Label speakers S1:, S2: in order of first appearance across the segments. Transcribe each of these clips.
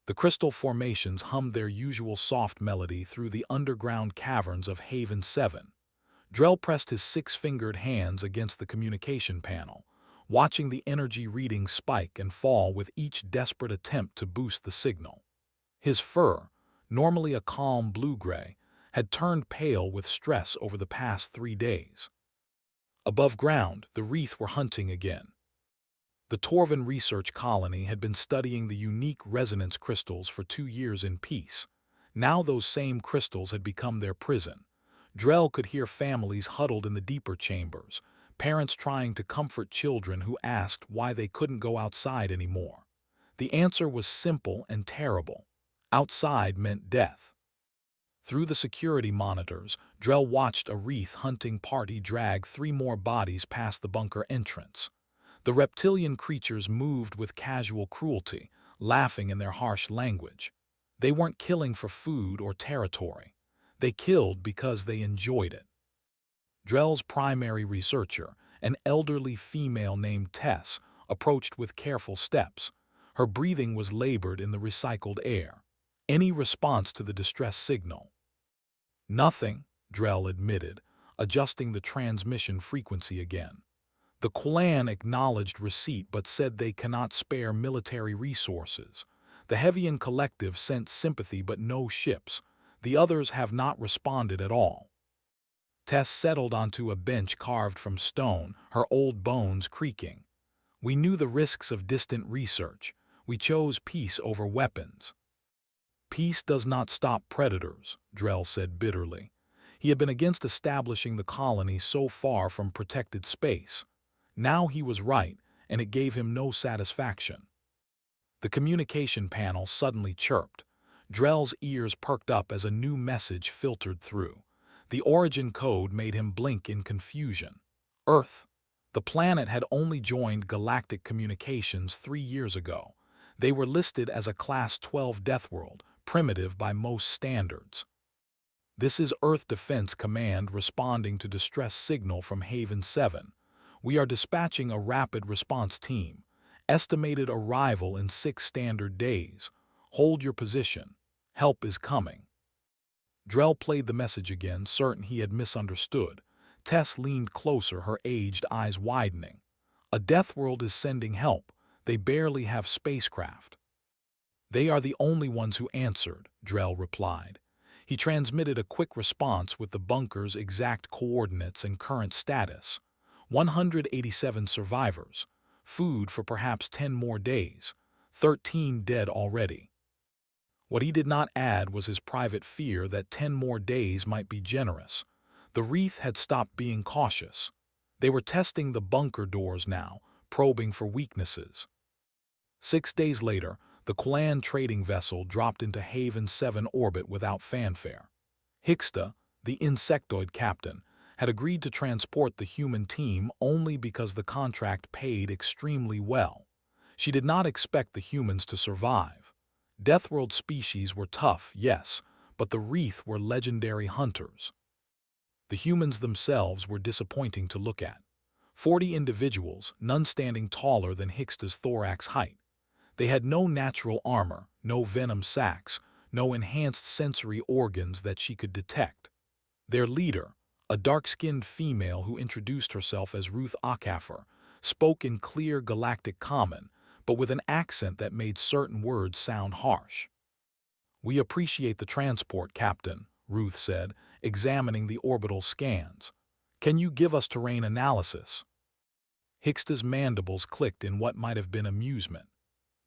S1: The crystal formations hummed their usual soft melody through the underground caverns of Haven 7. Drell pressed his six-fingered hands against the communication panel, watching the energy readings spike and fall with each desperate attempt to boost the signal. His fur, normally a calm blue-gray, had turned pale with stress over the past 3 days. Above ground, the Wreath were hunting again. The Torvin research colony had been studying the unique resonance crystals for 2 years in peace. Now those same crystals had become their prison. Drell could hear families huddled in the deeper chambers, parents trying to comfort children who asked why they couldn't go outside anymore. The answer was simple and terrible. Outside meant death. Through the security monitors, Drell watched a Wreath hunting party drag 3 more bodies past the bunker entrance. The reptilian creatures moved with casual cruelty, laughing in their harsh language. They weren't killing for food or territory. They killed because they enjoyed it. Drell's primary researcher, an elderly female named Tess, approached with careful steps. Her breathing was labored in the recycled air. Any response to the distress signal? Nothing, Drell admitted, adjusting the transmission frequency again. The clan acknowledged receipt but said they cannot spare military resources. The Heavian Collective sent sympathy but no ships. The others have not responded at all. Tess settled onto a bench carved from stone, her old bones creaking. We knew the risks of distant research. We chose peace over weapons. Peace does not stop predators, Drell said bitterly. He had been against establishing the colony so far from protected space. Now he was right, and it gave him no satisfaction. The communication panel suddenly chirped. Drell's ears perked up as a new message filtered through. The origin code made him blink in confusion. Earth. The planet had only joined Galactic Communications 3 years ago. They were listed as a Class 12 Deathworld, primitive by most standards. This is Earth Defense Command responding to distress signal from Haven 7. We are dispatching a rapid response team. Estimated arrival in 6 standard days. Hold your position. Help is coming. Drell played the message again, certain he had misunderstood. Tess leaned closer, her aged eyes widening. A Deathworld is sending help. They barely have spacecraft. They are the only ones who answered, Drell replied. He transmitted a quick response with the bunker's exact coordinates and current status. 187 survivors. Food for perhaps 10 more days. 13 dead already. What he did not add was his private fear that 10 more days might be generous. The Wreath had stopped being cautious. They were testing the bunker doors now, probing for weaknesses. 6 days later, the clan trading vessel dropped into Haven 7 orbit without fanfare. Hixta, the insectoid captain, had agreed to transport the human team only because the contract paid extremely well. She did not expect the humans to survive. Deathworld species were tough, yes, but the Wreath were legendary hunters. The humans themselves were disappointing to look at. 40 individuals, none standing taller than Hixta's thorax height. They had no natural armor, no venom sacs, no enhanced sensory organs that she could detect. Their leader, a dark-skinned female who introduced herself as Ruth Akafer, spoke in clear galactic common, but with an accent that made certain words sound harsh. "We appreciate the transport, Captain," Ruth said, examining the orbital scans. "Can you give us terrain analysis?" Hixta's mandibles clicked in what might have been amusement.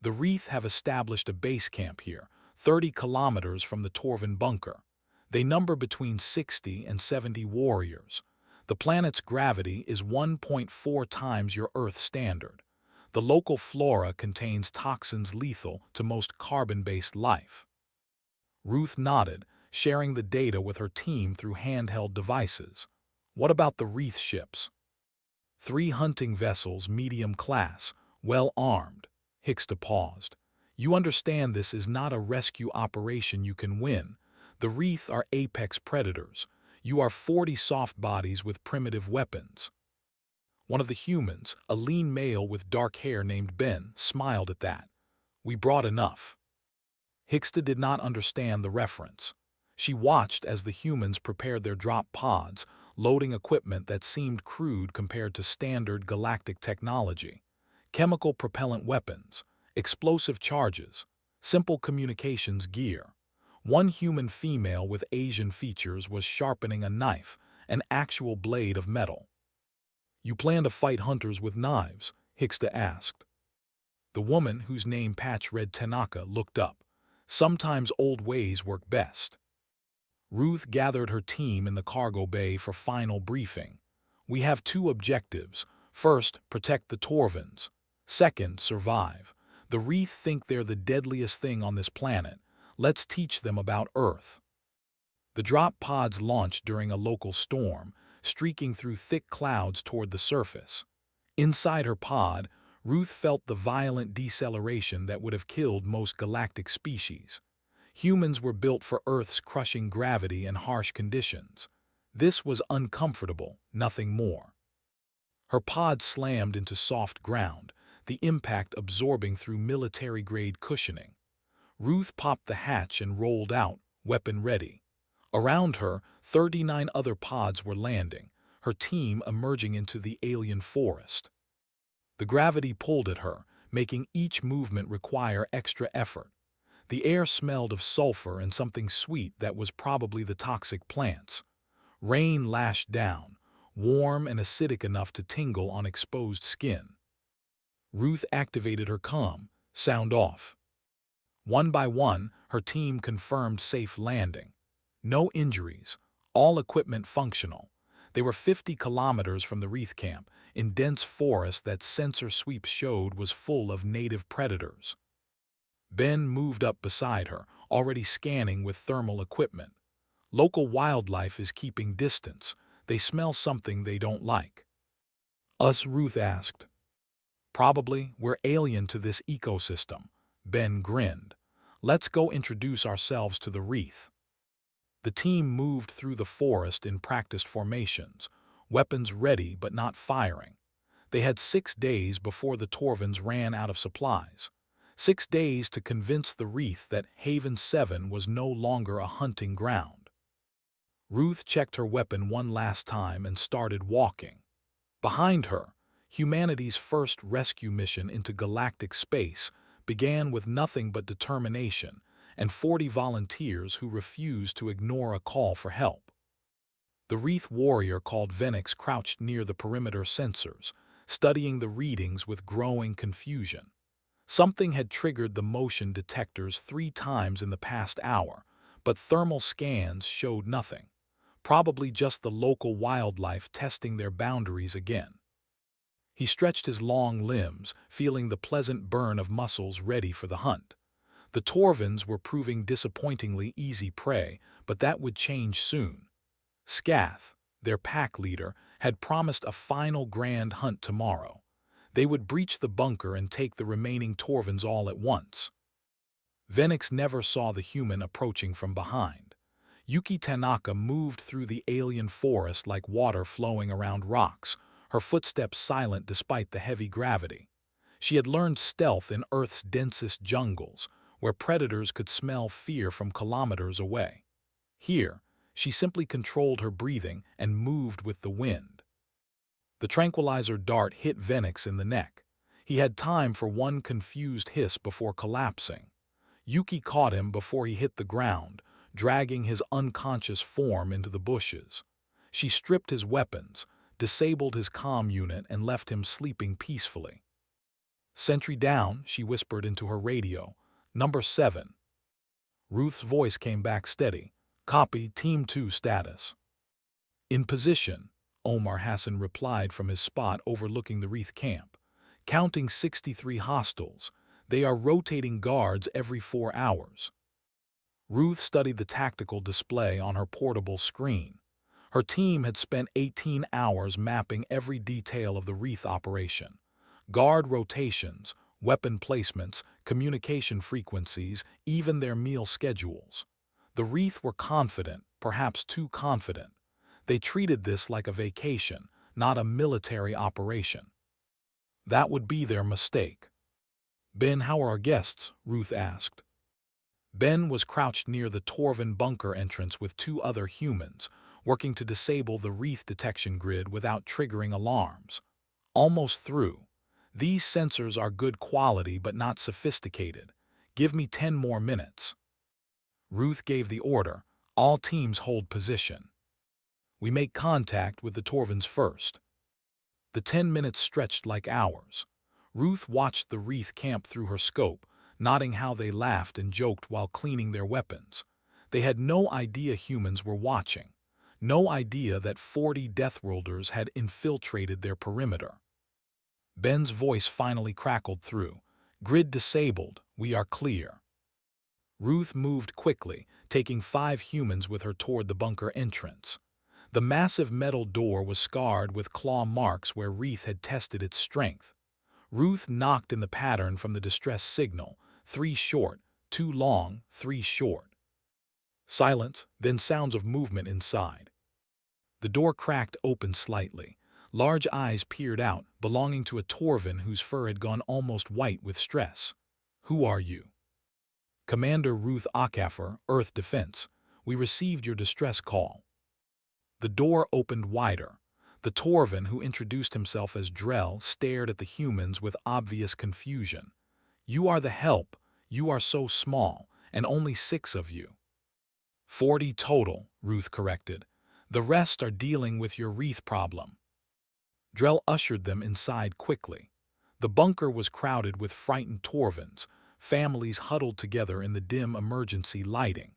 S1: The Wreath have established a base camp here, 30 kilometers from the Torvin bunker. They number between 60 and 70 warriors. The planet's gravity is 1.4 times your Earth standard. The local flora contains toxins lethal to most carbon-based life. Ruth nodded, sharing the data with her team through handheld devices. What about the Wreath ships? 3 hunting vessels, medium class, well armed. Hixta paused. You understand this is not a rescue operation you can win. The Wreath are apex predators. You are 40 soft bodies with primitive weapons. One of the humans, a lean male with dark hair named Ben, smiled at that. We brought enough. Hicksta did not understand the reference. She watched as the humans prepared their drop pods, loading equipment that seemed crude compared to standard galactic technology. Chemical propellant weapons, explosive charges, simple communications gear. One human female with Asian features was sharpening a knife, an actual blade of metal. "You plan to fight hunters with knives?" Hicksta asked. The woman, whose name patch read Tanaka, looked up. "Sometimes old ways work best." Ruth gathered her team in the cargo bay for final briefing. "We have two objectives. First, protect the Torvins. Second, survive. The Wreath think they're the deadliest thing on this planet. Let's teach them about Earth." The drop pods launched during a local storm, streaking through thick clouds toward the surface. Inside her pod, Ruth felt the violent deceleration that would have killed most galactic species. Humans were built for Earth's crushing gravity and harsh conditions. This was uncomfortable, nothing more. Her pod slammed into soft ground, the impact absorbing through military-grade cushioning. Ruth popped the hatch and rolled out, weapon ready. Around her, 39 other pods were landing, her team emerging into the alien forest. The gravity pulled at her, making each movement require extra effort. The air smelled of sulfur and something sweet that was probably the toxic plants. Rain lashed down, warm and acidic enough to tingle on exposed skin. Ruth activated her comm, sound off. One by one, her team confirmed safe landing. No injuries, all equipment functional. They were 50 kilometers from the Wreath camp, in dense forest that sensor sweeps showed was full of native predators. Ben moved up beside her, already scanning with thermal equipment. "Local wildlife is keeping distance. They smell something they don't like." "Us?" Ruth asked. "Probably. We're alien to this ecosystem." Ben grinned. "Let's go introduce ourselves to the Wreath." The team moved through the forest in practiced formations, weapons ready but not firing. They had 6 days before the Torvins ran out of supplies. 6 days to convince the Wreath that Haven 7 was no longer a hunting ground. Ruth checked her weapon one last time and started walking. Behind her, humanity's first rescue mission into galactic space began with nothing but determination and 40 volunteers who refused to ignore a call for help. The Wreath warrior called Venix crouched near the perimeter sensors, studying the readings with growing confusion. Something had triggered the motion detectors 3 times in the past hour, but thermal scans showed nothing. Probably just the local wildlife testing their boundaries again. He stretched his long limbs, feeling the pleasant burn of muscles ready for the hunt. The Torvins were proving disappointingly easy prey, but that would change soon. Scath, their pack leader, had promised a final grand hunt tomorrow. They would breach the bunker and take the remaining Torvins all at once. Venix never saw the human approaching from behind. Yuki Tanaka moved through the alien forest like water flowing around rocks, her footsteps silent despite the heavy gravity. She had learned stealth in Earth's densest jungles, where predators could smell fear from kilometers away. Here, she simply controlled her breathing and moved with the wind. The tranquilizer dart hit Venix in the neck. He had time for one confused hiss before collapsing. Yuki caught him before he hit the ground, dragging his unconscious form into the bushes. She stripped his weapons, disabled his comm unit, and left him sleeping peacefully. "Sentry down," she whispered into her radio. "Number 7. Ruth's voice came back steady. "Copy, Team 2 status." "In position," Omar Hassan replied from his spot overlooking the Wreath camp. "Counting 63 hostiles. They are rotating guards every 4 hours." Ruth studied the tactical display on her portable screen. Her team had spent 18 hours mapping every detail of the Wreath operation. Guard rotations, weapon placements, communication frequencies, even their meal schedules. The Wreath were confident, perhaps too confident. They treated this like a vacation, not a military operation. That would be their mistake. "Ben, how are our guests?" Ruth asked. Ben was crouched near the Torvin bunker entrance with two other humans, working to disable the wreath detection grid without triggering alarms. Almost through. These sensors are good quality but not sophisticated. Give me 10 more minutes. Ruth gave the order. All teams hold position. We make contact with the Torvins first. The 10 minutes stretched like hours. Ruth watched the wreath camp through her scope, noting how they laughed and joked while cleaning their weapons. They had no idea humans were watching. No idea that 40 Deathworlders had infiltrated their perimeter. Ben's voice finally crackled through. Grid disabled. We are clear. Ruth moved quickly, taking 5 humans with her toward the bunker entrance. The massive metal door was scarred with claw marks where Wreath had tested its strength. Ruth knocked in the pattern from the distress signal, 3 short, 2 long, 3 short. Silence, then sounds of movement inside. The door cracked open slightly. Large eyes peered out, belonging to a Torvin whose fur had gone almost white with stress. Who are you? Commander Ruth Akafer, Earth Defense. We received your distress call. The door opened wider. The Torvin, who introduced himself as Drell, stared at the humans with obvious confusion. You are the help. You are so small, and only 6 of you. 40 total, Ruth corrected. The rest are dealing with your wreath problem. Drell ushered them inside quickly. The bunker was crowded with frightened Torvins, families huddled together in the dim emergency lighting.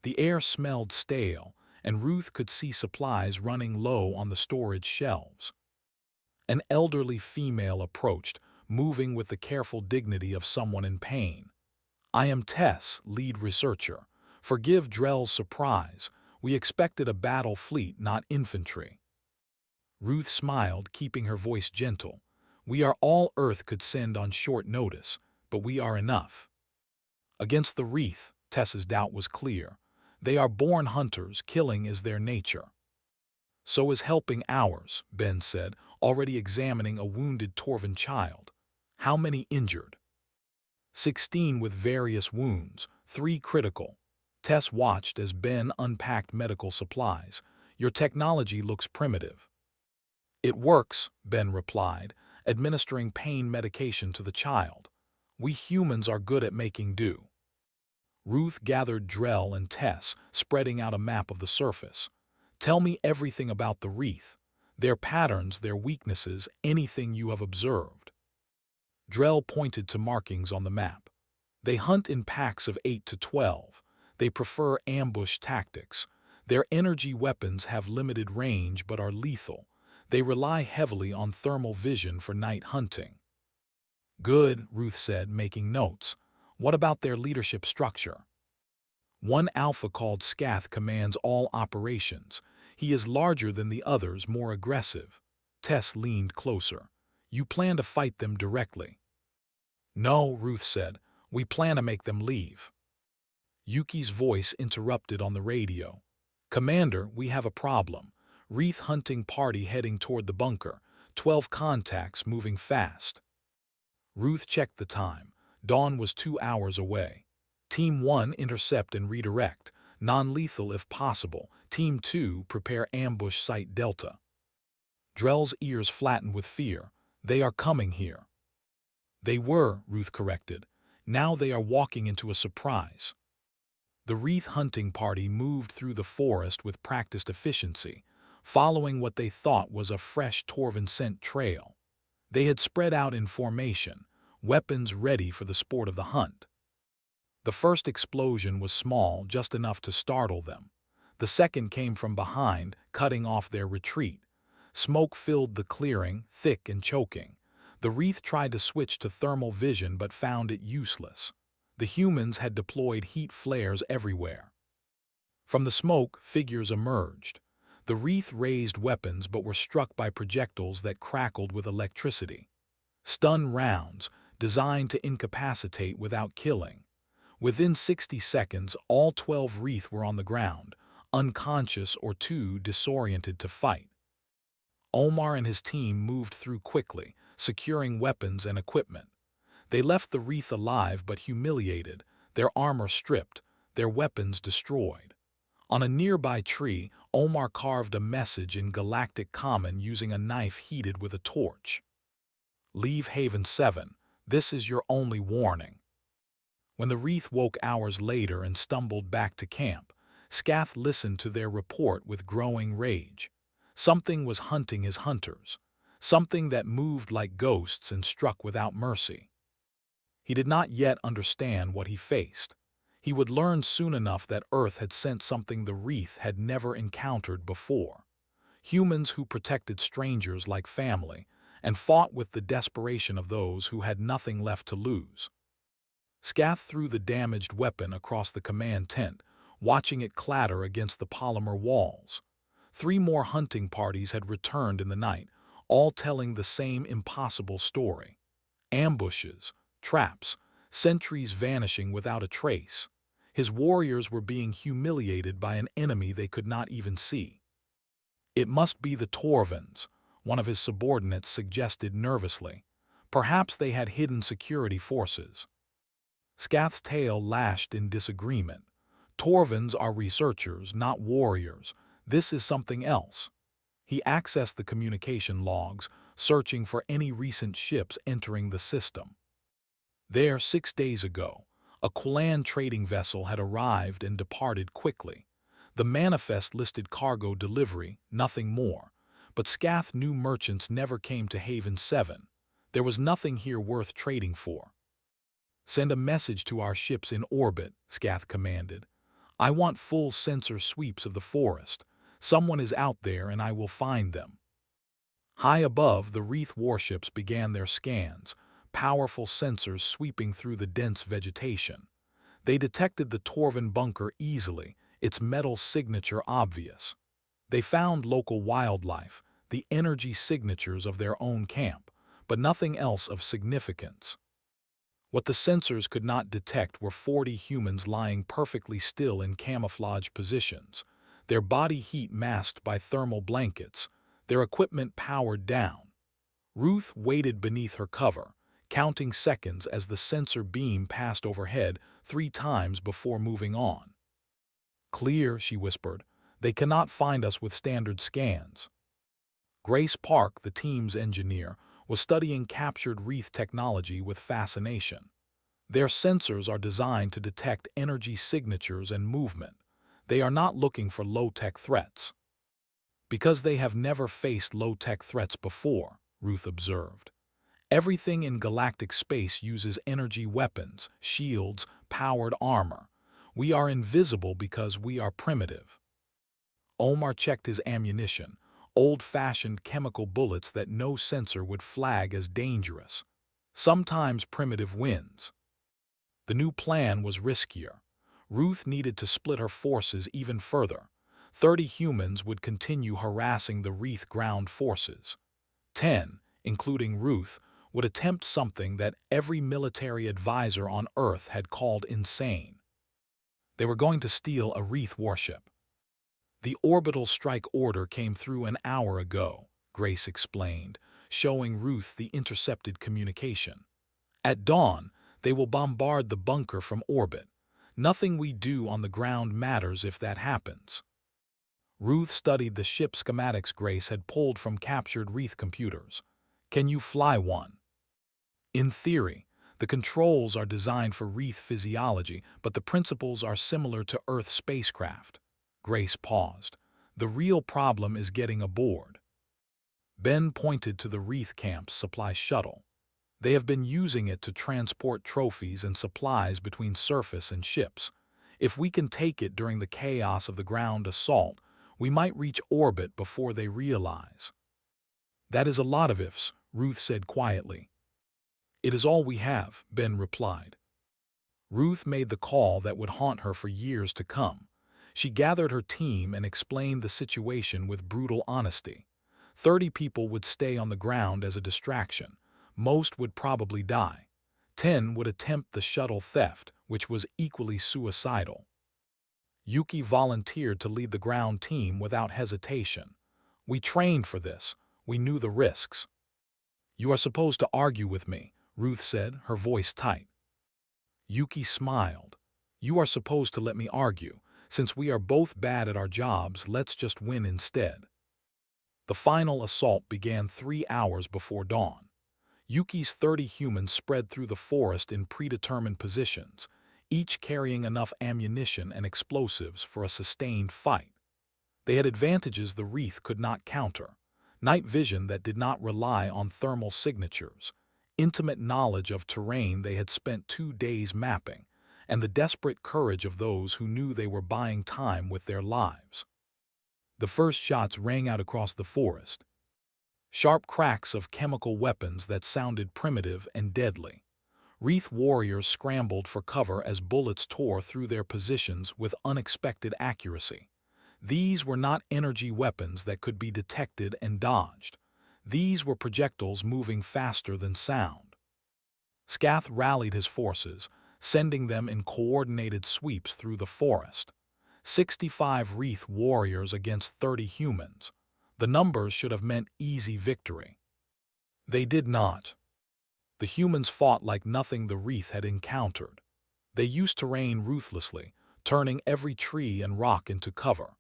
S1: The air smelled stale, and Ruth could see supplies running low on the storage shelves. An elderly female approached, moving with the careful dignity of someone in pain. I am Tess, lead researcher. Forgive Drell's surprise. We expected a battle fleet, not infantry. Ruth smiled, keeping her voice gentle. We are all Earth could send on short notice, but we are enough. Against the wreath, Tess's doubt was clear. They are born hunters, killing is their nature. So is helping ours, Ben said, already examining a wounded Torvin child. How many injured? 16 with various wounds, 3 critical. Tess watched as Ben unpacked medical supplies. Your technology looks primitive. It works, Ben replied, administering pain medication to the child. We humans are good at making do. Ruth gathered Drell and Tess, spreading out a map of the surface. Tell me everything about the wreath. Their patterns, their weaknesses, anything you have observed. Drell pointed to markings on the map. They hunt in packs of 8 to 12. They prefer ambush tactics. Their energy weapons have limited range but are lethal. They rely heavily on thermal vision for night hunting. Good, Ruth said, making notes. What about their leadership structure? One alpha called Scath commands all operations. He is larger than the others, more aggressive. Tess leaned closer. You plan to fight them directly? No, Ruth said. We plan to make them leave. Yuki's voice interrupted on the radio. Commander, we have a problem. Wreath hunting party heading toward the bunker. 12 contacts moving fast. Ruth checked the time. Dawn was 2 hours away. Team 1 intercept and redirect. Non-lethal if possible. Team 2 prepare ambush site Delta. Drell's ears flattened with fear. They are coming here. They were, Ruth corrected. Now they are walking into a surprise. The wreath hunting party moved through the forest with practiced efficiency, following what they thought was a fresh Torvin scent trail. They had spread out in formation, weapons ready for the sport of the hunt. The first explosion was small, just enough to startle them. The second came from behind, cutting off their retreat. Smoke filled the clearing, thick and choking. The wreath tried to switch to thermal vision but found it useless. The humans had deployed heat flares everywhere. From the smoke, figures emerged. The wreath raised weapons but were struck by projectiles that crackled with electricity. Stun rounds, designed to incapacitate without killing. Within 60 seconds, all 12 wreath were on the ground, unconscious or too disoriented to fight. Omar and his team moved through quickly, securing weapons and equipment. They left the wreath alive but humiliated, their armor stripped, their weapons destroyed. On a nearby tree, Omar carved a message in Galactic Common using a knife heated with a torch. "Leave Haven 7. This is your only warning." When the Wreath woke hours later and stumbled back to camp, Scath listened to their report with growing rage. Something was hunting his hunters, something that moved like ghosts and struck without mercy. He did not yet understand what he faced. He would learn soon enough that Earth had sent something the Wreath had never encountered before. Humans who protected strangers like family and fought with the desperation of those who had nothing left to lose. Scath threw the damaged weapon across the command tent, watching it clatter against the polymer walls. 3 more hunting parties had returned in the night, all telling the same impossible story. Ambushes, traps, sentries vanishing without a trace. His warriors were being humiliated by an enemy they could not even see. "It must be the Torvins," one of his subordinates suggested nervously. "Perhaps they had hidden security forces." Scath's tail lashed in disagreement. "Torvins are researchers, not warriors. This is something else." He accessed the communication logs, searching for any recent ships entering the system. There, 6 days ago, a Qulan trading vessel had arrived and departed quickly. The manifest listed cargo delivery, nothing more. But Scath knew merchants never came to Haven 7. There was nothing here worth trading for. "Send a message to our ships in orbit," Scath commanded. "I want full sensor sweeps of the forest. Someone is out there and I will find them." High above, the Wreath warships began their scans, powerful sensors sweeping through the dense vegetation. They detected the Torvin bunker easily, its metal signature obvious. They found local wildlife, the energy signatures of their own camp, but nothing else of significance. What the sensors could not detect were 40 humans lying perfectly still in camouflage positions, their body heat masked by thermal blankets, their equipment powered down. Ruth waited beneath her cover, counting seconds as the sensor beam passed overhead 3 times before moving on. "Clear," she whispered. "They cannot find us with standard scans." Grace Park, the team's engineer, was studying captured Wreath technology with fascination. Their sensors are designed to detect energy signatures and movement. They are not looking for low-tech threats. "Because they have never faced low-tech threats before," Ruth observed. "Everything in galactic space uses energy weapons, shields, powered armor. We are invisible because we are primitive." Omar checked his ammunition, old-fashioned chemical bullets that no sensor would flag as dangerous. Sometimes primitive wins. The new plan was riskier. Ruth needed to split her forces even further. 30 humans would continue harassing the Wreath ground forces. 10, including Ruth, would attempt something that every military advisor on Earth had called insane. They were going to steal a Wreath warship. "The orbital strike order came through an hour ago," Grace explained, showing Ruth the intercepted communication. "At dawn, they will bombard the bunker from orbit. Nothing we do on the ground matters if that happens." Ruth studied the ship schematics Grace had pulled from captured Wreath computers. "Can you fly one?" "In theory. The controls are designed for Wreath physiology, but the principles are similar to Earth spacecraft." Grace paused. "The real problem is getting aboard." Ben pointed to the Wreath camp's supply shuttle. "They have been using it to transport trophies and supplies between surface and ships. If we can take it during the chaos of the ground assault, we might reach orbit before they realize." "That is a lot of ifs," Ruth said quietly. "It is all we have," Ben replied. Ruth made the call that would haunt her for years to come. She gathered her team and explained the situation with brutal honesty. 30 people would stay on the ground as a distraction. Most would probably die. 10 would attempt the shuttle theft, which was equally suicidal. Yuki volunteered to lead the ground team without hesitation. "We trained for this. We knew the risks." "You are supposed to argue with me," Ruth said, her voice tight. Yuki smiled. You are supposed to let me argue. Since we are both bad at our jobs, let's just win instead. The final assault began 3 hours before dawn. Yuki's 30 humans spread through the forest in predetermined positions, each carrying enough ammunition and explosives for a sustained fight. They had advantages the Wreath could not counter: night vision that did not rely on thermal signatures, intimate knowledge of terrain they had spent 2 days mapping, and the desperate courage of those who knew they were buying time with their lives. The first shots rang out across the forest, sharp cracks of chemical weapons that sounded primitive and deadly. Wreath warriors scrambled for cover as bullets tore through their positions with unexpected accuracy. These were not energy weapons that could be detected and dodged. These were projectiles moving faster than sound. Scath rallied his forces, sending them in coordinated sweeps through the forest. 65 Wreath warriors against 30 humans. The numbers should have meant easy victory. They did not. The humans fought like nothing the Wreath had encountered. They used terrain ruthlessly, turning every tree and rock into cover.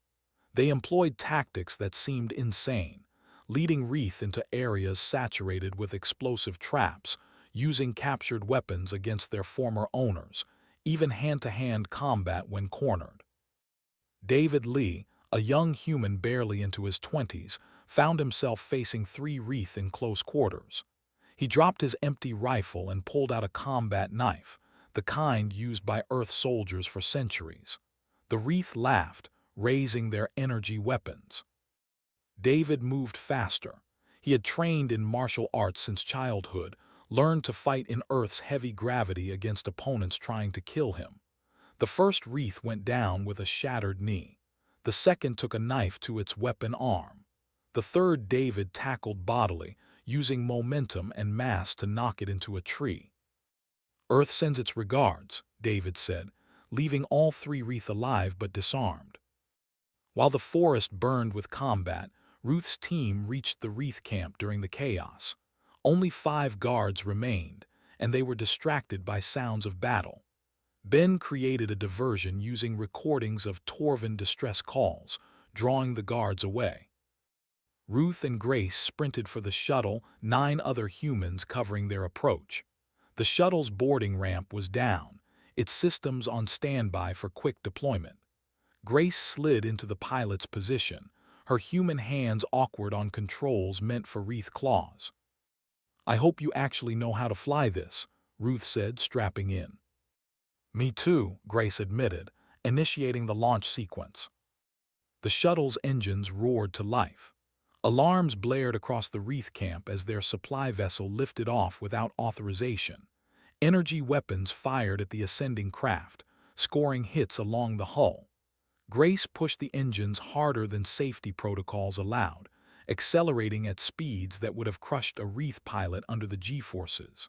S1: They employed tactics that seemed insane, leading Wreath into areas saturated with explosive traps, using captured weapons against their former owners, even hand-to-hand combat when cornered. David Lee, a young human barely into his 20s, found himself facing 3 Wreath in close quarters. He dropped his empty rifle and pulled out a combat knife, the kind used by Earth soldiers for centuries. The Wreath laughed, raising their energy weapons. David moved faster. He had trained in martial arts since childhood, learned to fight in Earth's heavy gravity against opponents trying to kill him. The first Wreath went down with a shattered knee. The second took a knife to its weapon arm. The third David tackled bodily, using momentum and mass to knock it into a tree. "Earth sends its regards," David said, leaving all 3 Wreath alive but disarmed. While the forest burned with combat, Ruth's team reached the Wreath camp during the chaos. Only 5 guards remained, and they were distracted by sounds of battle. Ben created a diversion using recordings of Torvin distress calls, drawing the guards away. Ruth and Grace sprinted for the shuttle, 9 other humans covering their approach. The shuttle's boarding ramp was down, its systems on standby for quick deployment. Grace slid into the pilot's position, her human hands awkward on controls meant for Wreath claws. "I hope you actually know how to fly this," Ruth said, strapping in. "Me too," Grace admitted, initiating the launch sequence. The shuttle's engines roared to life. Alarms blared across the Wreath camp as their supply vessel lifted off without authorization. Energy weapons fired at the ascending craft, scoring hits along the hull. Grace pushed the engines harder than safety protocols allowed, accelerating at speeds that would have crushed a Wreath pilot under the G-forces.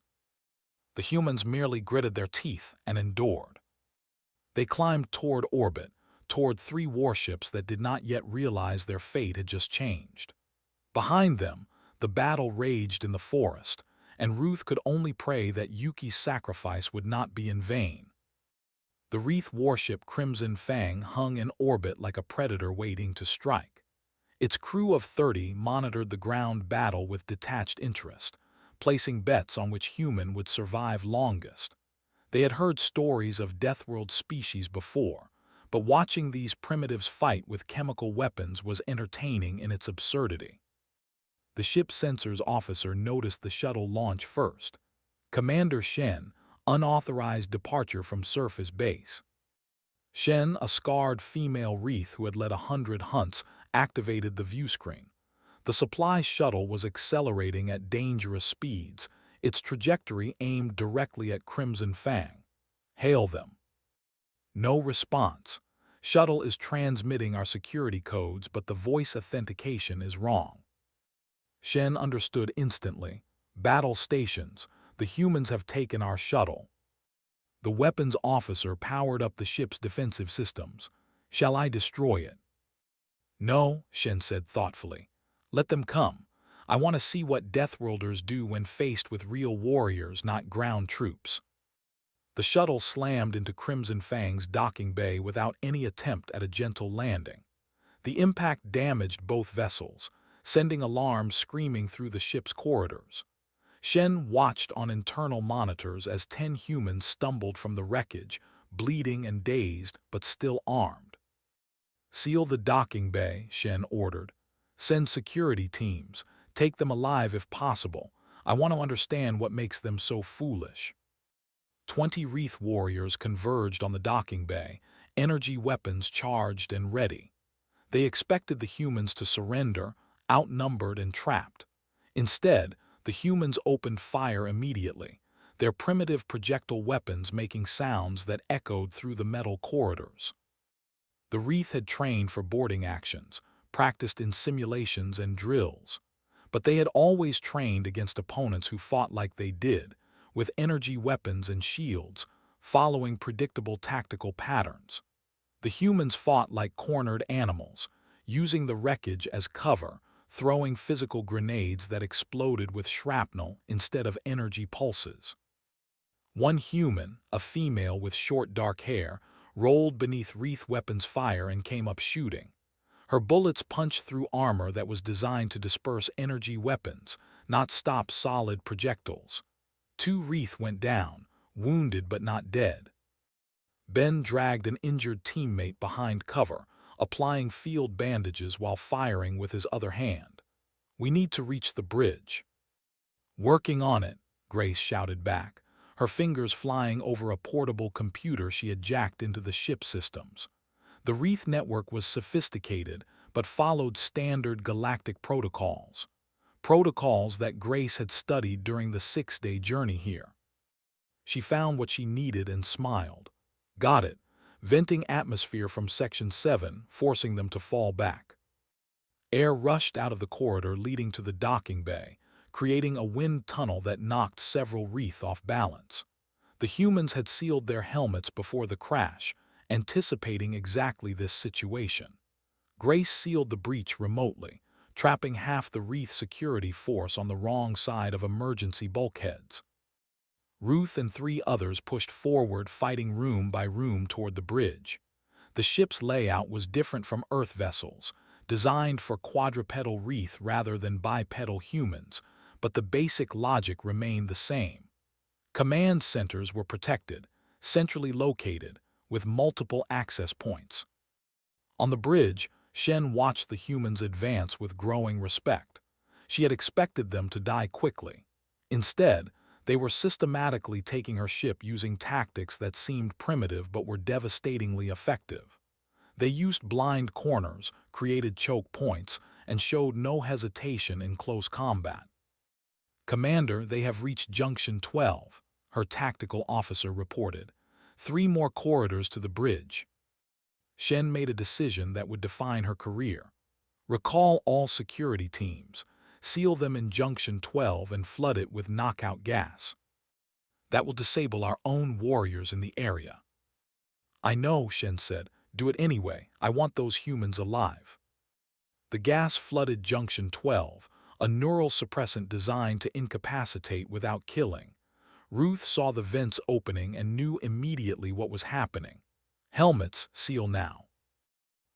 S1: The humans merely gritted their teeth and endured. They climbed toward orbit, toward 3 warships that did not yet realize their fate had just changed. Behind them, the battle raged in the forest, and Ruth could only pray that Yuki's sacrifice would not be in vain. The Wreath warship Crimson Fang hung in orbit like a predator waiting to strike. Its crew of 30 monitored the ground battle with detached interest, placing bets on which human would survive longest. They had heard stories of Deathworld species before, but watching these primitives fight with chemical weapons was entertaining in its absurdity. The ship's sensors officer noticed the shuttle launch first. Commander Shen, unauthorized departure from surface base. Shen, a scarred female Wreath who had led 100 hunts, activated the view screen. The supply shuttle was accelerating at dangerous speeds, its trajectory aimed directly at Crimson Fang. "Hail them." No response. "Shuttle is transmitting our security codes, but the voice authentication is wrong." Shen understood instantly. "Battle stations. The humans have taken our shuttle." The weapons officer powered up the ship's defensive systems. "Shall I destroy it?" "No," Shen said thoughtfully. "Let them come. I want to see what Deathworlders do when faced with real warriors, not ground troops." The shuttle slammed into Crimson Fang's docking bay without any attempt at a gentle landing. The impact damaged both vessels, sending alarms screaming through the ship's corridors. Shen watched on internal monitors as 10 humans stumbled from the wreckage, bleeding and dazed, but still armed. "Seal the docking bay," Shen ordered. "Send security teams. Take them alive if possible. I want to understand what makes them so foolish." 20 Wreath warriors converged on the docking bay, energy weapons charged and ready. They expected the humans to surrender, outnumbered and trapped. Instead, the humans opened fire immediately, their primitive projectile weapons making sounds that echoed through the metal corridors. The Wreath had trained for boarding actions, practiced in simulations and drills. But they had always trained against opponents who fought like they did, with energy weapons and shields, following predictable tactical patterns. The humans fought like cornered animals, using the wreckage as cover, throwing physical grenades that exploded with shrapnel instead of energy pulses. One human, a female with short dark hair, rolled beneath Wreath weapons' fire and came up shooting. Her bullets punched through armor that was designed to disperse energy weapons, not stop solid projectiles. 2 Wreath went down, wounded but not dead. Ben dragged an injured teammate behind cover, applying field bandages while firing with his other hand. "We need to reach the bridge." "Working on it," Grace shouted back, her fingers flying over a portable computer she had jacked into the ship systems. The Wreath network was sophisticated, but followed standard galactic protocols. Protocols that Grace had studied during the 6-day journey here. She found what she needed and smiled. "Got it. Venting atmosphere from Section 7, forcing them to fall back." Air rushed out of the corridor leading to the docking bay, creating a wind tunnel that knocked several Wreath off balance. The humans had sealed their helmets before the crash, anticipating exactly this situation. Grace sealed the breach remotely, trapping half the Wreath security force on the wrong side of emergency bulkheads. Ruth and 3 others pushed forward, fighting room by room toward the bridge. The ship's layout was different from Earth vessels, designed for quadrupedal Wreath rather than bipedal humans, but the basic logic remained the same. Command centers were protected, centrally located, with multiple access points. On the bridge, Shen watched the humans advance with growing respect. She had expected them to die quickly. Instead, they were systematically taking her ship using tactics that seemed primitive but were devastatingly effective. They used blind corners, created choke points, and showed no hesitation in close combat. "Commander, they have reached Junction 12, her tactical officer reported. 3 more corridors to the bridge." Shen made a decision that would define her career. Recall all security teams, seal them in Junction 12 and flood it with knockout gas. That will disable our own warriors in the area. "I know," Shen said. "Do it anyway. I want those humans alive." The gas flooded Junction 12, a neural suppressant designed to incapacitate without killing. Ruth saw the vents opening and knew immediately what was happening. "Helmets, seal now."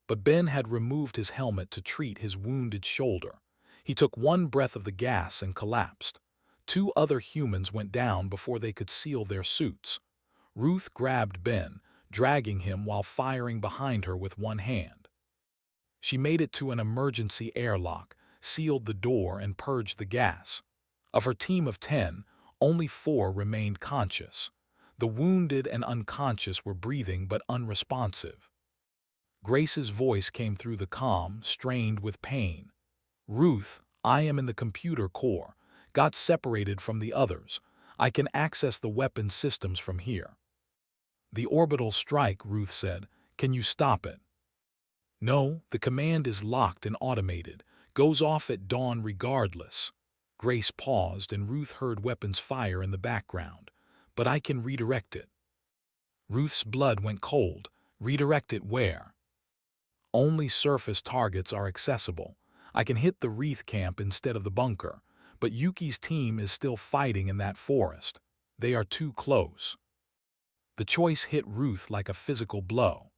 S1: But Ben had removed his helmet to treat his wounded shoulder. He took one breath of the gas and collapsed. 2 other humans went down before they could seal their suits. Ruth grabbed Ben, dragging him while firing behind her with one hand. She made it to an emergency airlock, sealed the door and purged the gas. Of her team of 10, only 4 remained conscious. The wounded and unconscious were breathing but unresponsive. Grace's voice came through the comm, strained with pain. "Ruth, I am in the computer core. Got separated from the others. I can access the weapon systems from here." "The orbital strike," Ruth said. "Can you stop it?" "No, the command is locked and automated. Goes off at dawn regardless." Grace paused and Ruth heard weapons fire in the background. "But I can redirect it." Ruth's blood went cold. "Redirect it where?" "Only surface targets are accessible. I can hit the Wreath camp instead of the bunker, but Yuki's team is still fighting in that forest. They are too close." The choice hit Ruth like a physical blow.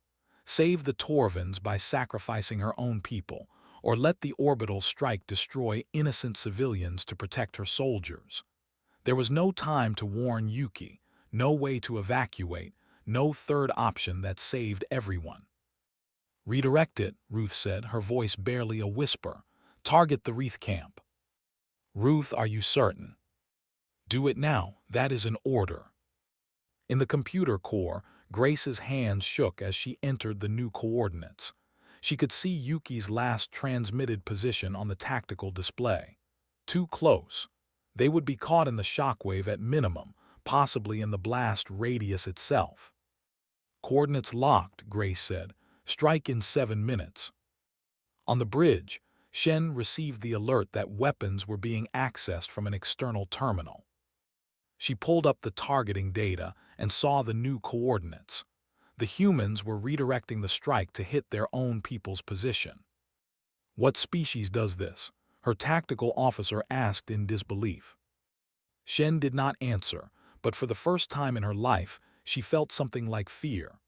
S1: Save the Torvins by sacrificing her own people, or let the orbital strike destroy innocent civilians to protect her soldiers. There was no time to warn Yuki, no way to evacuate, no third option that saved everyone. "Redirect it," Ruth said, her voice barely a whisper. "Target the Wreath camp." "Ruth, are you certain?" "Do it now. That is an order." In the computer core, Grace's hands shook as she entered the new coordinates. She could see Yuki's last transmitted position on the tactical display. Too close. They would be caught in the shockwave at minimum, possibly in the blast radius itself. "Coordinates locked," Grace said. "Strike in 7 minutes." On the bridge, Shen received the alert that weapons were being accessed from an external terminal. She pulled up the targeting data and saw the new coordinates. The humans were redirecting the strike to hit their own people's position. "What species does this?" her tactical officer asked in disbelief. Shen did not answer, but for the first time in her life, she felt something like fear.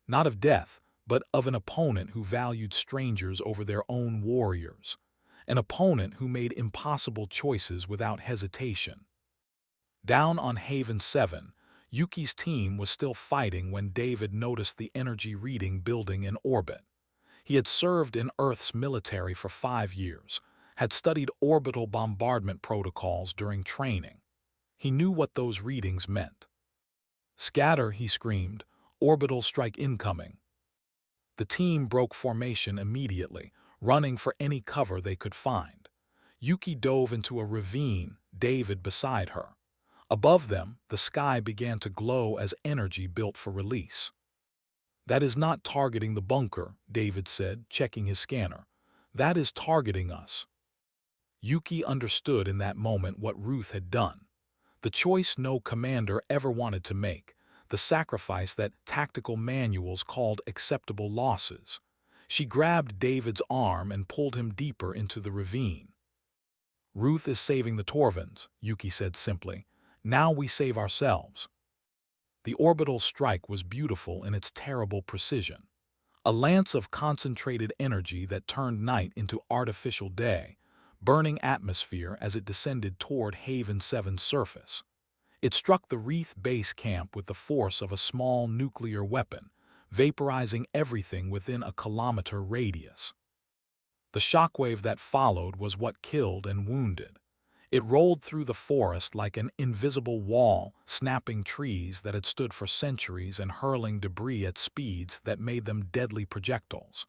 S1: Not of death, but of an opponent who valued strangers over their own warriors. An opponent who made impossible choices without hesitation. Down on Haven 7, Yuki's team was still fighting when David noticed the energy reading building in orbit. He had served in Earth's military for 5 years, had studied orbital bombardment protocols during training. He knew what those readings meant. "Scatter," he screamed. "Orbital strike incoming." The team broke formation immediately, running for any cover they could find. Yuki dove into a ravine, David beside her. Above them, the sky began to glow as energy built for release. "That is not targeting the bunker," David said, checking his scanner. "That is targeting us." Yuki understood in that moment what Ruth had done. The choice no commander ever wanted to make, the sacrifice that tactical manuals called acceptable losses. She grabbed David's arm and pulled him deeper into the ravine. "Ruth is saving the Torvins," Yuki said simply. "Now we save ourselves." The orbital strike was beautiful in its terrible precision. A lance of concentrated energy that turned night into artificial day, burning atmosphere as it descended toward Haven 7's surface. It struck the Wreath base camp with the force of a small nuclear weapon, vaporizing everything within a kilometer radius. The shockwave that followed was what killed and wounded. It rolled through the forest like an invisible wall, snapping trees that had stood for centuries and hurling debris at speeds that made them deadly projectiles.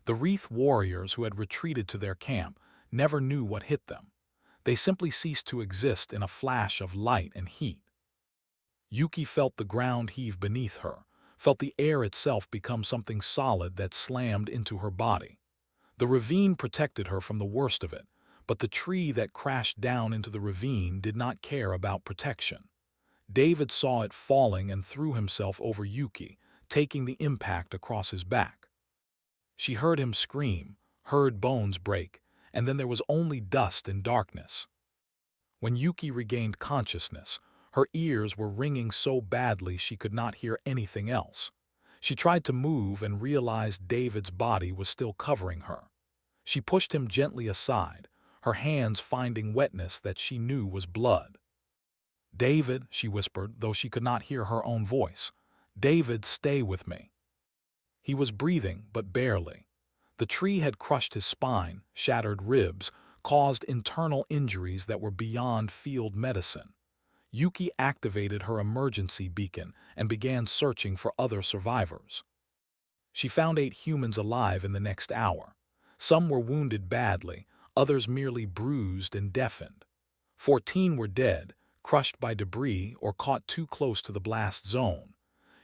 S1: The Wreath warriors who had retreated to their camp never knew what hit them. They simply ceased to exist in a flash of light and heat. Yuki felt the ground heave beneath her, felt the air itself become something solid that slammed into her body. The ravine protected her from the worst of it, but the tree that crashed down into the ravine did not care about protection. David saw it falling and threw himself over Yuki, taking the impact across his back. She heard him scream, heard bones break, and then there was only dust and darkness. When Yuki regained consciousness, her ears were ringing so badly she could not hear anything else. She tried to move and realized David's body was still covering her. She pushed him gently aside, her hands finding wetness that she knew was blood. "David," she whispered, though she could not hear her own voice. "David, stay with me." He was breathing, but barely. The tree had crushed his spine, shattered ribs, caused internal injuries that were beyond field medicine. Yuki activated her emergency beacon and began searching for other survivors. She found 8 humans alive in the next hour. Some were wounded badly, others merely bruised and deafened. 14 were dead, crushed by debris or caught too close to the blast zone.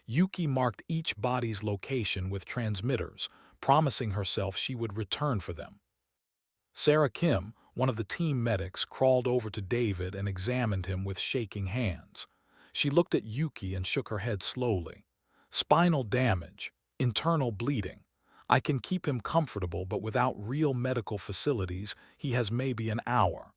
S1: Yuki marked each body's location with transmitters, promising herself she would return for them. Sarah Kim, one of the team medics, crawled over to David and examined him with shaking hands. She looked at Yuki and shook her head slowly. "Spinal damage, internal bleeding. I can keep him comfortable, but without real medical facilities, he has maybe an hour."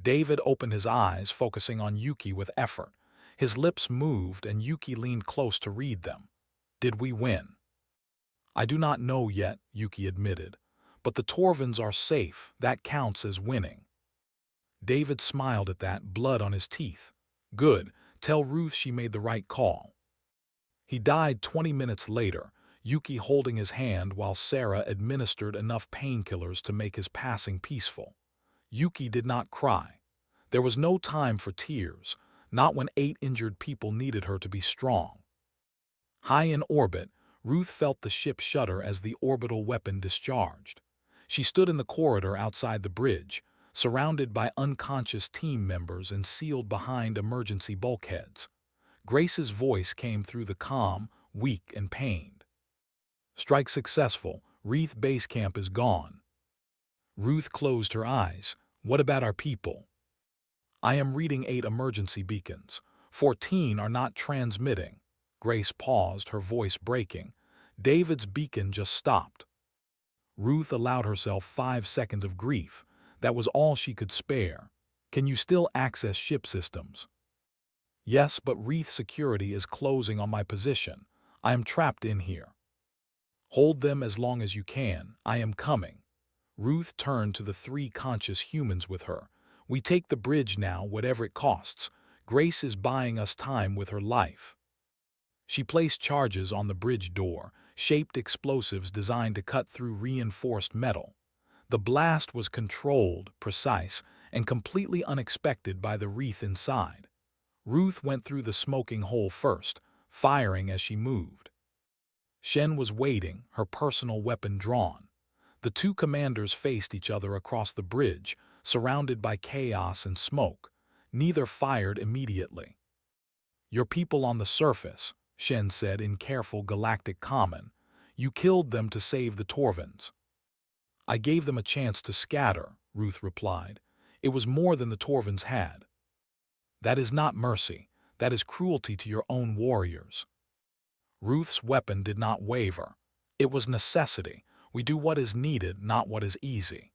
S1: David opened his eyes, focusing on Yuki with effort. His lips moved and Yuki leaned close to read them. Did we win? I do not know yet, Yuki admitted. But the Torvins are safe. That counts as winning. David smiled at that, blood on his teeth. Good. Tell Ruth she made the right call. He died 20 minutes later, Yuki holding his hand while Sarah administered enough painkillers to make his passing peaceful. Yuki did not cry. There was no time for tears, not when 8 injured people needed her to be strong. High in orbit, Ruth felt the ship shudder as the orbital weapon discharged. She stood in the corridor outside the bridge, surrounded by unconscious team members and sealed behind emergency bulkheads. Grace's voice came through the comm, weak and pained. Strike successful. Reeth base camp is gone. Ruth closed her eyes. What about our people? I am reading 8 emergency beacons. 14 are not transmitting. Grace paused, her voice breaking. David's beacon just stopped. Ruth allowed herself 5 seconds of grief. That was all she could spare. Can you still access ship systems? Yes, but Reeth security is closing on my position. I am trapped in here. Hold them as long as you can. I am coming. Ruth turned to the 3 conscious humans with her. We take the bridge now, whatever it costs. Grace is buying us time with her life. She placed charges on the bridge door, shaped explosives designed to cut through reinforced metal. The blast was controlled, precise, and completely unexpected by the Reeth inside. Ruth went through the smoking hole first, firing as she moved. Shen was waiting, her personal weapon drawn. The 2 commanders faced each other across the bridge, surrounded by chaos and smoke. Neither fired immediately. Your people on the surface, Shen said in careful galactic common. You killed them to save the Torvins. I gave them a chance to scatter, Ruth replied. It was more than the Torvins had. That is not mercy. That is cruelty to your own warriors. Ruth's weapon did not waver. It was necessity. We do what is needed, not what is easy.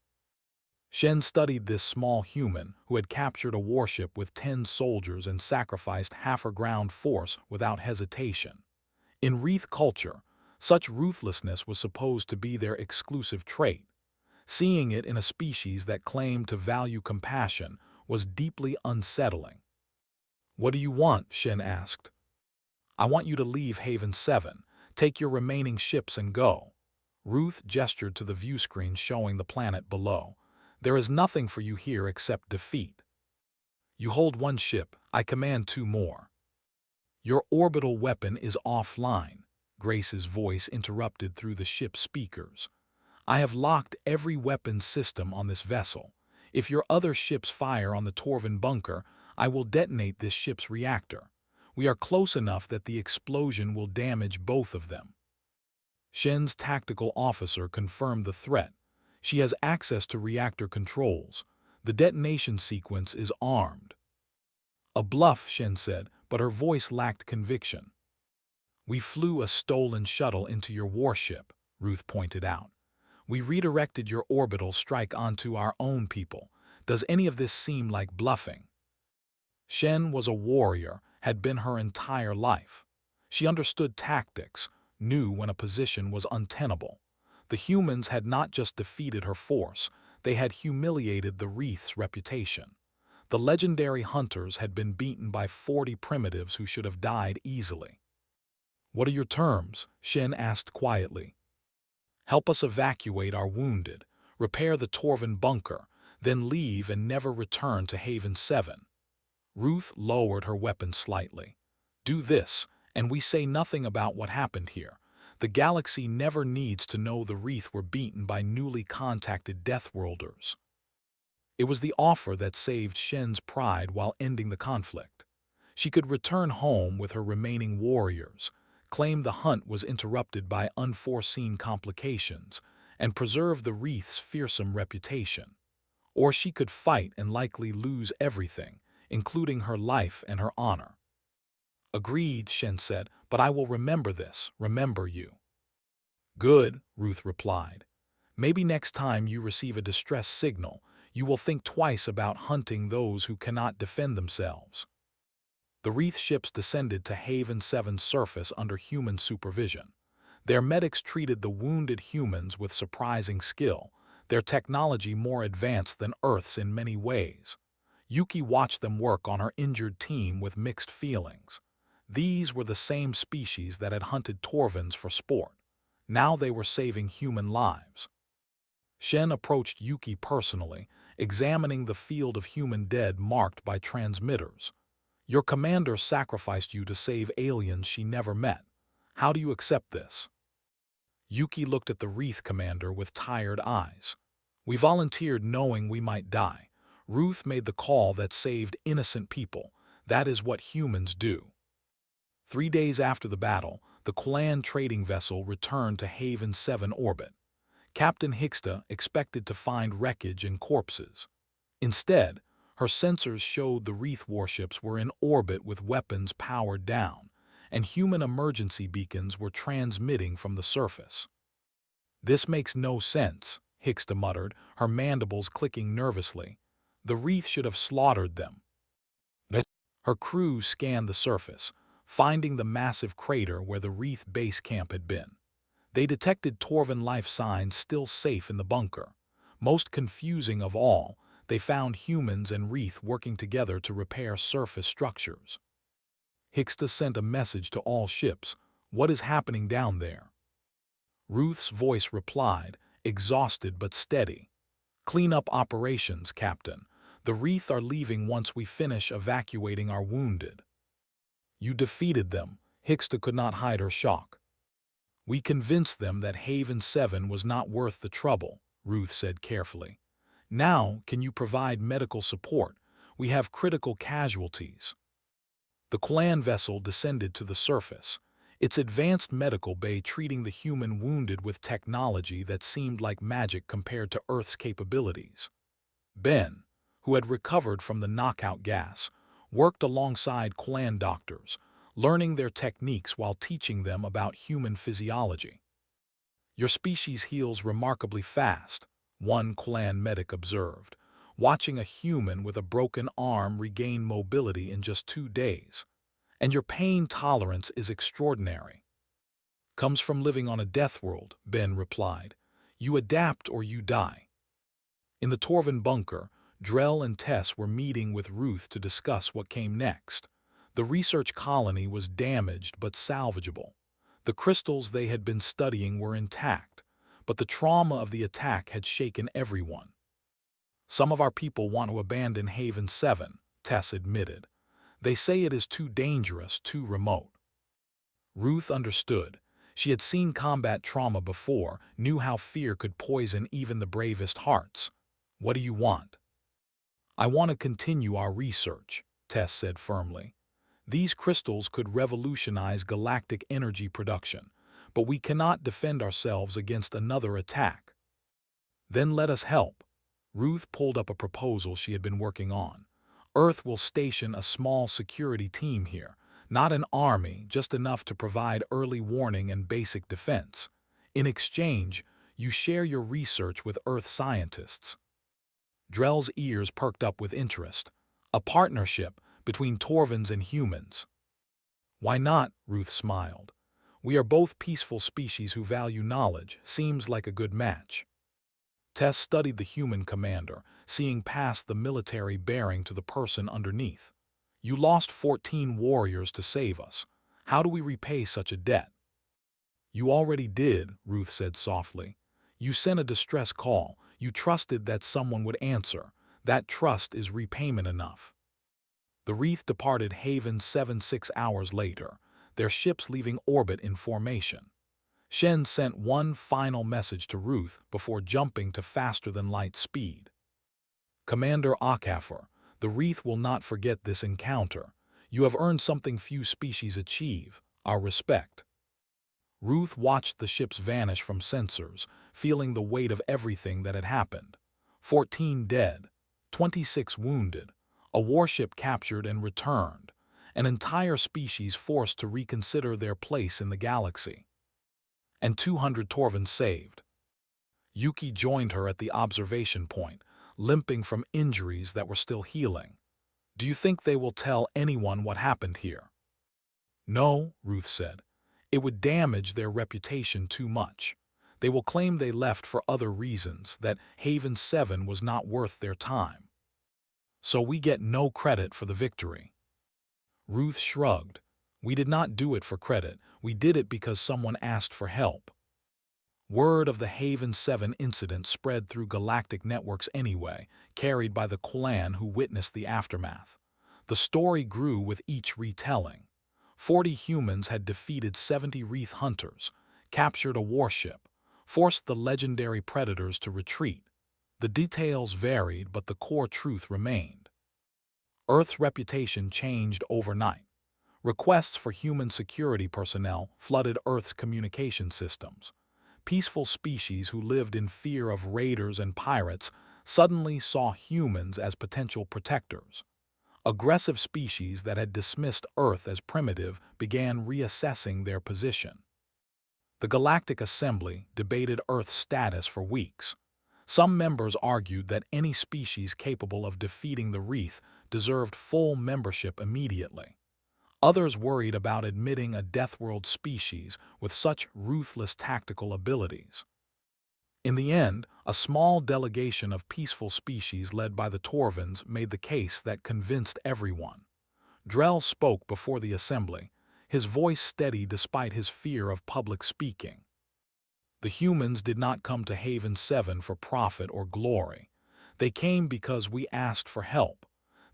S1: Shen studied this small human who had captured a warship with 10 soldiers and sacrificed half her ground force without hesitation. In Reeth culture, such ruthlessness was supposed to be their exclusive trait. Seeing it in a species that claimed to value compassion was deeply unsettling. What do you want? Shen asked. I want you to leave Haven 7, take your remaining ships and go. Ruth gestured to the view screen showing the planet below. There is nothing for you here except defeat. You hold 1 ship, I command 2 more. Your orbital weapon is offline, Grace's voice interrupted through the ship's speakers. I have locked every weapon system on this vessel. If your other ships fire on the Torvin bunker, I will detonate this ship's reactor. We are close enough that the explosion will damage both of them. Shen's tactical officer confirmed the threat. She has access to reactor controls. The detonation sequence is armed. A bluff, Shen said, but her voice lacked conviction. We flew a stolen shuttle into your warship, Ruth pointed out. We redirected your orbital strike onto our own people. Does any of this seem like bluffing? Shen was a warrior, had been her entire life. She understood tactics, knew when a position was untenable. The humans had not just defeated her force, they had humiliated the Reeth's reputation. The legendary hunters had been beaten by 40 primitives who should have died easily. What are your terms? Shen asked quietly. Help us evacuate our wounded, repair the Torvin bunker, then leave and never return to Haven 7. Ruth lowered her weapon slightly. Do this, and we say nothing about what happened here. The galaxy never needs to know the Reeth were beaten by newly contacted Deathworlders. It was the offer that saved Shen's pride while ending the conflict. She could return home with her remaining warriors, claim the hunt was interrupted by unforeseen complications, and preserve the Reeth's fearsome reputation. Or she could fight and likely lose everything, including her life and her honor. Agreed, Shen said, but I will remember this, remember you. Good, Ruth replied. Maybe next time you receive a distress signal, you will think twice about hunting those who cannot defend themselves. The Wreath ships descended to Haven 7's surface under human supervision. Their medics treated the wounded humans with surprising skill, their technology more advanced than Earth's in many ways. Yuki watched them work on her injured team with mixed feelings. These were the same species that had hunted Torvins for sport. Now they were saving human lives. Shen approached Yuki personally, examining the field of human dead marked by transmitters. Your commander sacrificed you to save aliens she never met. How do you accept this? Yuki looked at the Wreath commander with tired eyes. We volunteered knowing we might die. Ruth made the call that saved innocent people. That is what humans do. 3 days after the battle, the clan trading vessel returned to Haven 7 orbit. Captain Hicksta expected to find wreckage and corpses. Instead, her sensors showed the Wreath warships were in orbit with weapons powered down, and human emergency beacons were transmitting from the surface. This makes no sense, Hicksta muttered, her mandibles clicking nervously. The Wreath should have slaughtered them. Her crew scanned the surface, finding the massive crater where the Wreath base camp had been. They detected Torvin life signs still safe in the bunker. Most confusing of all, they found humans and Wreath working together to repair surface structures. Hicksta sent a message to all ships. What is happening down there? Ruth's voice replied, exhausted but steady. Clean up operations, Captain. The Wreath are leaving once we finish evacuating our wounded. You defeated them. Hicksta could not hide her shock. We convinced them that Haven 7 was not worth the trouble, Ruth said carefully. Now, can you provide medical support? We have critical casualties. The clan vessel descended to the surface, its advanced medical bay treating the human wounded with technology that seemed like magic compared to Earth's capabilities. Ben, who had recovered from the knockout gas, worked alongside clan doctors, learning their techniques while teaching them about human physiology. Your species heals remarkably fast, one clan medic observed, watching a human with a broken arm regain mobility in just 2 days. And your pain tolerance is extraordinary. Comes from living on a death world, Ben replied. You adapt or you die. In the Torvin bunker, Drell and Tess were meeting with Ruth to discuss what came next. The research colony was damaged but salvageable. The crystals they had been studying were intact, but the trauma of the attack had shaken everyone. Some of our people want to abandon Haven 7, Tess admitted. They say it is too dangerous, too remote. Ruth understood. She had seen combat trauma before, knew how fear could poison even the bravest hearts. What do you want? I want to continue our research, Tess said firmly. These crystals could revolutionize galactic energy production, but we cannot defend ourselves against another attack. Then let us help. Ruth pulled up a proposal she had been working on. Earth will station a small security team here, not an army, just enough to provide early warning and basic defense. In exchange, you share your research with Earth scientists. Drell's ears perked up with interest. A partnership between Torvins and humans. Why not? Ruth smiled. We are both peaceful species who value knowledge. Seems like a good match. Tess studied the human commander, seeing past the military bearing to the person underneath. You lost 14 warriors to save us. How do we repay such a debt? You already did, Ruth said softly. You sent a distress call. You trusted that someone would answer. That trust is repayment enough. The Wreath departed Haven 7 6 hours later, their ships leaving orbit in formation. Shen sent one final message to Ruth before jumping to faster-than-light speed. Commander Akafor, the Wreath will not forget this encounter. You have earned something few species achieve, our respect. Ruth watched the ships vanish from sensors, feeling the weight of everything that had happened. 14 dead, 26 wounded, a warship captured and returned, an entire species forced to reconsider their place in the galaxy. And 200 Torvins saved. Yuki joined her at the observation point, limping from injuries that were still healing. Do you think they will tell anyone what happened here? No, Ruth said. It would damage their reputation too much. They will claim they left for other reasons, that Haven 7 was not worth their time. So we get no credit for the victory. Ruth shrugged. We did not do it for credit. We did it because someone asked for help. Word of the Haven 7 incident spread through galactic networks anyway, carried by the clan who witnessed the aftermath. The story grew with each retelling. 40 humans had defeated 70 Wreath hunters, captured a warship, forced the legendary predators to retreat. The details varied, but the core truth remained. Earth's reputation changed overnight. Requests for human security personnel flooded Earth's communication systems. Peaceful species who lived in fear of raiders and pirates suddenly saw humans as potential protectors. Aggressive species that had dismissed Earth as primitive began reassessing their position. The Galactic Assembly debated Earth's status for weeks. Some members argued that any species capable of defeating the Wreath deserved full membership immediately. Others worried about admitting a Deathworld species with such ruthless tactical abilities. In the end, a small delegation of peaceful species led by the Torvins made the case that convinced everyone. Drell spoke before the assembly, his voice steady despite his fear of public speaking. The humans did not come to Haven 7 for profit or glory. They came because we asked for help.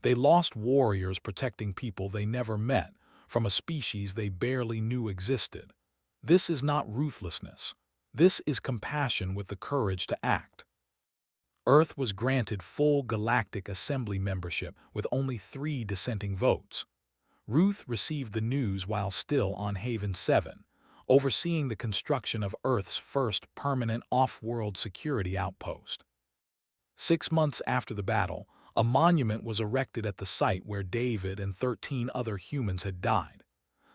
S1: They lost warriors protecting people they never met, from a species they barely knew existed. This is not ruthlessness. This is compassion with the courage to act. Earth was granted full Galactic Assembly membership with only 3 dissenting votes. Ruth received the news while still on Haven 7, overseeing the construction of Earth's first permanent off-world security outpost. 6 months after the battle, a monument was erected at the site where David and 13 other humans had died.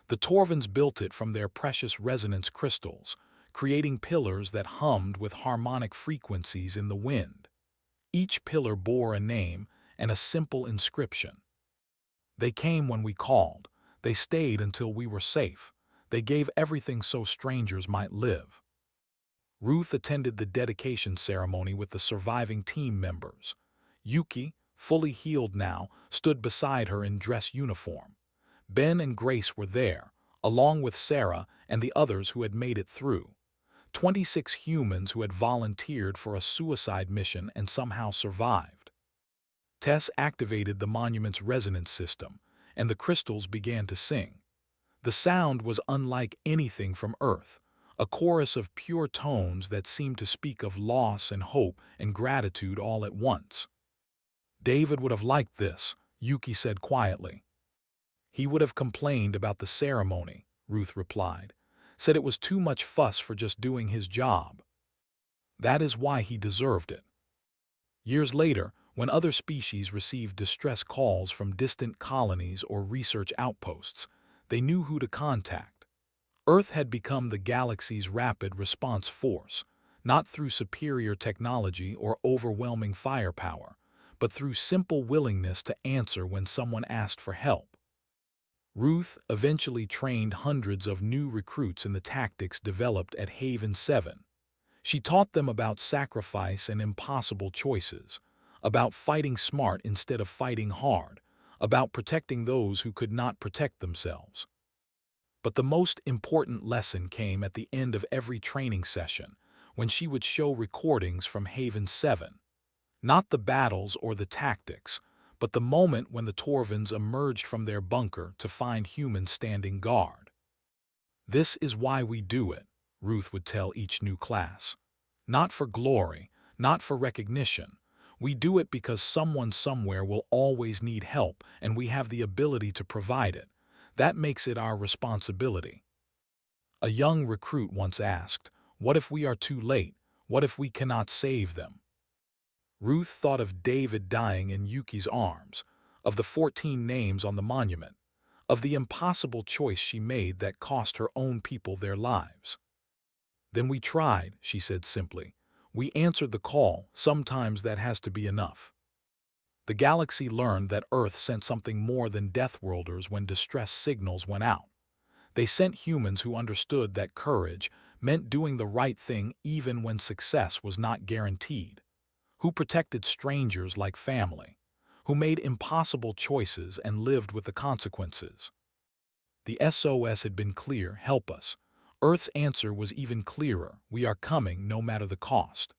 S1: The Torvins built it from their precious resonance crystals, creating pillars that hummed with harmonic frequencies in the wind. Each pillar bore a name and a simple inscription. They came when we called. They stayed until we were safe. They gave everything so strangers might live. Ruth attended the dedication ceremony with the surviving team members. Yuki, fully healed now, stood beside her in dress uniform. Ben and Grace were there, along with Sarah and the others who had made it through. 26 humans who had volunteered for a suicide mission and somehow survived. Tess activated the monument's resonance system, and the crystals began to sing. The sound was unlike anything from Earth, a chorus of pure tones that seemed to speak of loss and hope and gratitude all at once. David would have liked this, Yuki said quietly. He would have complained about the ceremony, Ruth replied, said it was too much fuss for just doing his job. That is why he deserved it. Years later, when other species received distress calls from distant colonies or research outposts, they knew who to contact. Earth had become the galaxy's rapid response force, not through superior technology or overwhelming firepower, but through simple willingness to answer when someone asked for help. Ruth eventually trained hundreds of new recruits in the tactics developed at Haven 7. She taught them about sacrifice and impossible choices, about fighting smart instead of fighting hard, about protecting those who could not protect themselves. But the most important lesson came at the end of every training session, when she would show recordings from Haven 7. Not the battles or the tactics, but the moment when the Torvins emerged from their bunker to find humans standing guard. This is why we do it, Ruth would tell each new class. Not for glory, not for recognition. We do it because someone somewhere will always need help and we have the ability to provide it. That makes it our responsibility. A young recruit once asked, "What if we are too late? What if we cannot save them?" Ruth thought of David dying in Yuki's arms, of the 14 names on the monument, of the impossible choice she made that cost her own people their lives. "Then we tried," she said simply. "We answered the call. Sometimes that has to be enough." The galaxy learned that Earth sent something more than Deathworlders when distress signals went out. They sent humans who understood that courage meant doing the right thing even when success was not guaranteed, who protected strangers like family, who made impossible choices and lived with the consequences. The SOS had been clear: help us. Earth's answer was even clearer: we are coming no matter the cost.